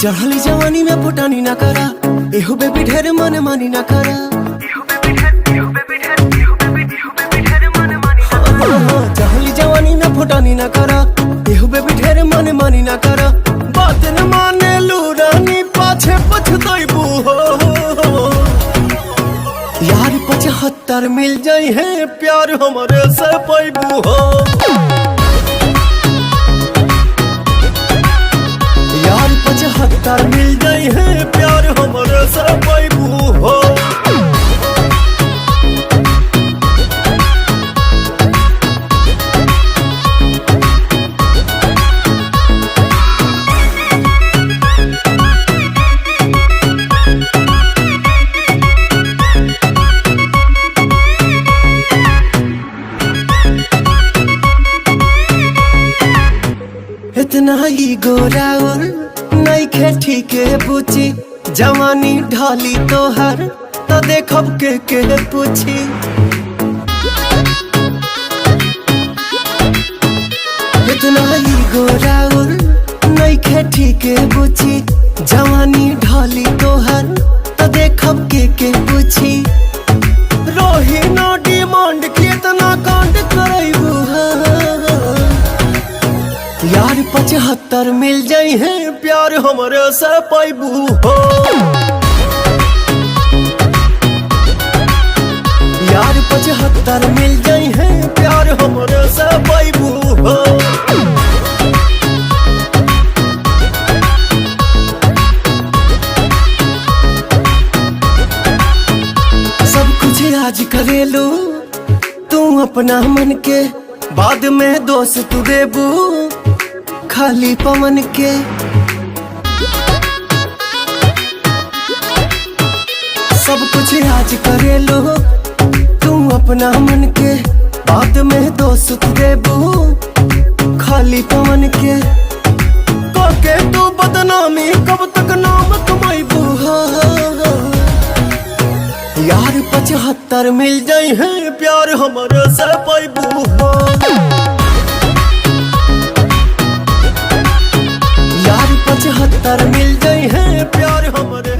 चढ़ली जवानी में फुटानी ना करा, एहो बेबी ढेर मन मानी ना करा। चढ़ली जवानी में फुटानी ना करा, एहो बेबी ढेर मन मानी ना करा। बात न माने लूरानी पाछे पछताइबू हो। यार 75 मिल जाई है प्यार हमारे से पाइबू हो। यार 75 मिल जाई है प्यार हमारे से पाइबू हो। इतना ही गोराउर नहीं खेती के पूछी, जवानी ढाली तोहर तो देखब के पूछी। इतना ही गोराउर नहीं खेती के पूछी, जवानी ढाली तोहर तो देखब के पूछी। रोही ना डिमांड कितना कांड करैबू। यार 75 मिल जाई है प्यार हमारे से पाइबू हो। यार 75 मिल जाई है प्यार हमारे से पाइबू हो। सब कुछ आज करेलू तू अपना मन के, बाद में दोस्त तू देबू खाली पवन के। सब कुछ आज करे लो तू अपना मन के, बाद में दोस्त देबू खाली पवन के। कोके तू बदनामी कब तक नाम कमाइबू। यार 75 मिल जाई है प्यार हमारे से पाइबू हो। यार 75 मिल जाई है प्यार हमारे